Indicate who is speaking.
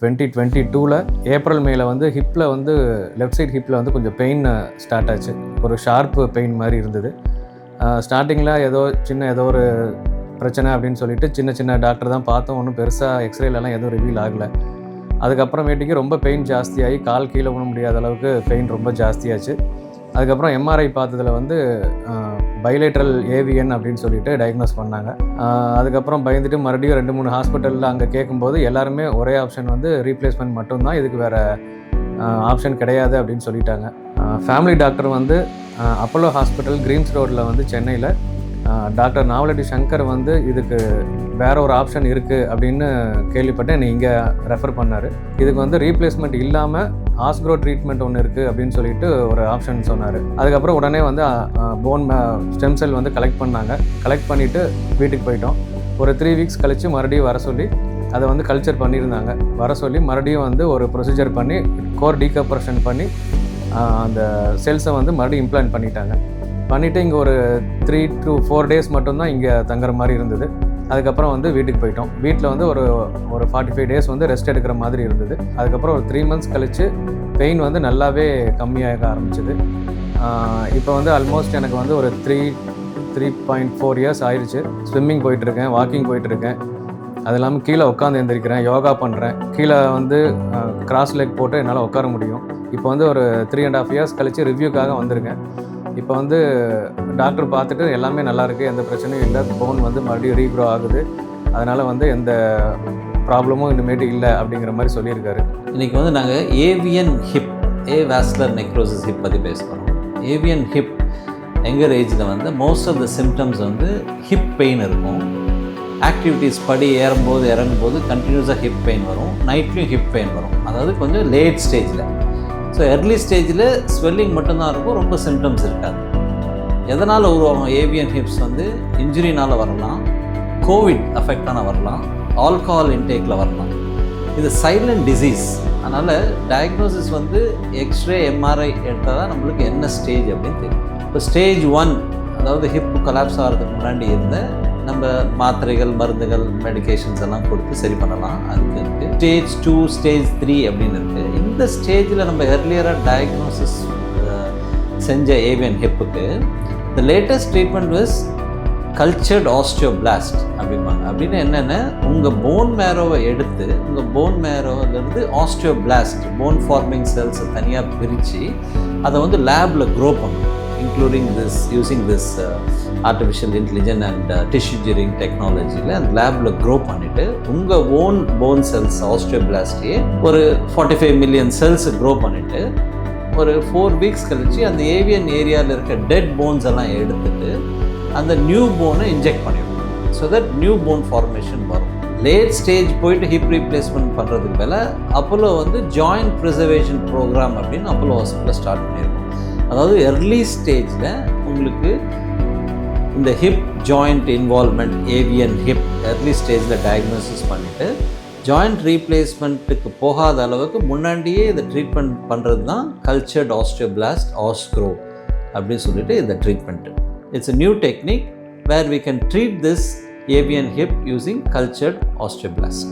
Speaker 1: 2022 April மேல வந்து ஹிப்பில் வந்து லெஃப்ட் சைட் ஹிப்பில் வந்து கொஞ்சம் பெயின் ஸ்டார்ட் ஆச்சு. ஒரு ஷார்ப்பு பெயின் மாதிரி இருந்தது. ஸ்டார்டிங்கில் ஏதோ ஒரு பிரச்சனை அப்படின்னு சொல்லிட்டு சின்ன டாக்டர் தான் பார்த்தோம். ஒன்றும் பெருசாக எக்ஸ்ரேலலாம் எதுவும் ரிவீல் ஆகலை. அதுக்கப்புறமேட்டுக்கு ரொம்ப பெயின் ஜாஸ்தியாகி கால் கீழே விட முடியாத அளவுக்கு பெயின் ரொம்ப ஜாஸ்தியாச்சு. அதுக்கப்புறம் எம்ஆர்ஐ பார்த்ததில் வந்து பைலேட்ரல் ஏவிஎன் அப்படின்னு சொல்லிட்டு டயக்னோஸ் பண்ணாங்க. அதுக்கப்புறம் பயந்துட்டு மறுபடியும் 2-3 ஹாஸ்பிட்டலில் அங்கே கேட்கும்போது எல்லாருமே ஒரே ஆப்ஷன் வந்து ரீப்ளேஸ்மெண்ட் மட்டும்தான், இதுக்கு வேறு ஆப்ஷன் கிடையாது அப்படின்னு சொல்லிட்டாங்க. ஃபேமிலி டாக்டர் வந்து அப்போலோ ஹாஸ்பிட்டல் கிரீம்ஸ் ரோடில் வந்து சென்னையில் டாக்டர் நாவலடி சங்கர் வந்து இதுக்கு வேற ஒரு ஆப்ஷன் இருக்குது அப்படின்னு கேள்விப்பட்டேன். என்னை இங்கே ரெஃபர் பண்ணார். இதுக்கு வந்து ரீப்ளேஸ்மெண்ட் இல்லாமல் OSSGROW ட்ரீட்மெண்ட் ஒன்று இருக்குது அப்படின்னு சொல்லிட்டு ஒரு ஆப்ஷன் சொன்னார். அதுக்கப்புறம் உடனே வந்து போன் ஸ்டெம் செல் வந்து கலெக்ட் பண்ணாங்க. கலெக்ட் பண்ணிவிட்டு வீட்டுக்கு போயிட்டோம். ஒரு 3 வீக்ஸ் கழித்து மறுபடியும் வர சொல்லி அதை வந்து கல்ச்சர் பண்ணியிருந்தாங்க. வர சொல்லி மறுபடியும் வந்து ஒரு ப்ரொசீஜர் பண்ணி கோர் டீகம்ப்ரஷன் பண்ணி அந்த செல்ஸை வந்து மறுபடியும் இம்ப்ளான்ட் பண்ணிட்டாங்க. பண்ணிவிட்டு இங்கே ஒரு 3 to 4 days மட்டும்தான் இங்கே தங்குற மாதிரி இருந்தது. அதுக்கப்புறம் வந்து வீட்டுக்கு போயிட்டோம். வீட்டில் வந்து ஒரு 45 days வந்து ரெஸ்ட் எடுக்கிற மாதிரி இருந்தது. அதுக்கப்புறம் ஒரு 3 months கழித்து பெயின் வந்து நல்லாவே கம்மியாக ஆரம்பிச்சிது. இப்போ வந்து ஆல்மோஸ்ட் எனக்கு வந்து ஒரு 3.4 years ஆயிடுச்சு. ஸ்விம்மிங் போயிட்டுருக்கேன், வாக்கிங் போயிட்டுருக்கேன். அது இல்லாமல் கீழே உட்காந்து எழுந்திரிக்கிறேன், யோகா பண்ணுறேன். கீழே வந்து கிராஸ் லெக் போட்டு என்னால் உட்கார முடியும். இப்போ வந்து ஒரு 3.5 years கழித்து ரிவ்யூக்காக வந்திருக்கேன். இப்போ வந்து டாக்டர் பார்த்துட்டு எல்லாமே நல்லாயிருக்கு, எந்த பிரச்சனையும் இல்லை, போன் வந்து மறுபடியும் ரீக்ரோ ஆகுது, அதனால் வந்து எந்த ப்ராப்ளமும் இனிமேட்டு இல்லை அப்படிங்கிற மாதிரி சொல்லியிருக்காரு.
Speaker 2: இன்றைக்கி வந்து நாங்கள் avian hip, vascular necrosis hip பற்றி பேச போகிறோம். ஏவியன் ஹிப் எங்கர் ஏஜில் வந்து மோஸ்ட் ஆஃப் த சிம்டம்ஸ் வந்து ஹிப் பெயின் இருக்கும். ஆக்டிவிட்டீஸ் படி ஏறும்போது இறங்கும்போது கண்டினியூஸாக ஹிப் பெயின் வரும், நைட்லேயும் ஹிப் பெயின் வரும். அதாவது கொஞ்சம் லேட் ஸ்டேஜில். ஸோ எர்லி ஸ்டேஜில் ஸ்வெல்லிங் மட்டும்தான் இருக்கும், ரொம்ப சிம்டம்ஸ் இருக்காது. எதனால் உருவாகும் ஏவியன் ஹிப்ஸ் வந்து இன்ஜுரினால் வரலாம், கோவிட் அஃபெக்டான வரலாம், ஆல்கஹால் இன்டேக்கில் வரலாம். இது சைலண்ட் டிசீஸ். அதனால் டயக்னோசிஸ் வந்து எக்ஸ்ரே எம்ஆர்ஐ எடுத்தால் தான் நம்மளுக்கு என்ன ஸ்டேஜ் அப்படின்னு தெரியும். இப்போ ஸ்டேஜ் 1 அதாவது ஹிப் கொலாப்ஸ் ஆகிறதுக்கு முன்னாடி இருந்த நம்ம மாத்திரைகள், மருந்துகள், மெடிகேஷன்ஸ் எல்லாம் கொடுத்து சரி பண்ணலாம். அதுக்கு இருக்குது ஸ்டேஜ் 2, ஸ்டேஜ் 3 அப்படின்னு இருக்குது. இந்த ஸ்டேஜில் நம்ம எர்லியராக டயக்னோசிஸ் செஞ்ச ஏவியன் ஹிப்புக்கு the latest treatment was cultured osteoblast அப்படிம்பாங்க. அப்படின்னு என்னென்ன, உங்கள் போன் மேரோவை எடுத்து உங்கள் போன் மேரோவிலேருந்து ஆஸ்டியோபிளாஸ்ட் போன் ஃபார்மிங் செல்ஸை தனியாக பிரித்து அதை வந்து லேபில் க்ரோ பண்ணணும். including this, using this artificial intelligence and tissue gearing technology and லேபில் க்ரோ பண்ணிவிட்டு உங்கள் ஓன் போன் செல்ஸ் ஆஸ்டியோபிளாஸ்டியே ஒரு 45 million செல்ஸ் க்ரோ பண்ணிவிட்டு ஒரு 4 weeks கழித்து அந்த ஏவியன் ஏரியாவில் இருக்க டெட் போன்ஸ் எல்லாம் எடுத்துகிட்டு அந்த நியூ போனை இன்ஜெக்ட் பண்ணிவிடும். So that new bone formation வரும். லேட் ஸ்டேஜ் போயிட்டு ஹிப் ரீப்ளேஸ்மெண்ட் பண்ணுறதுக்கு மேலே அப்போலோ வந்து ஜாயிண்ட் ப்ரிசர்வேஷன் ப்ரோக்ராம் அப்படின்னு அப்போலோ ஹாஸ்பிட்டலில் ஸ்டார்ட் பண்ணியிருக்கோம். அதாவது எர்லி ஸ்டேஜில் உங்களுக்கு இந்த hip joint involvement AVN hip early ஸ்டேஜில் டயக்னோசிஸ் பண்ணிவிட்டு ஜாயிண்ட் ரீப்ளேஸ்மெண்ட்டுக்கு போகாத அளவுக்கு முன்னாடியே இதை ட்ரீட்மெண்ட் பண்ணுறது தான் கல்ச்சர்ட் ஆஸ்டியோபிளாஸ்ட் OSSGROW அப்படின்னு சொல்லிட்டு இந்த treatment. It's a new technique where we can treat this avian hip using cultured osteoblast.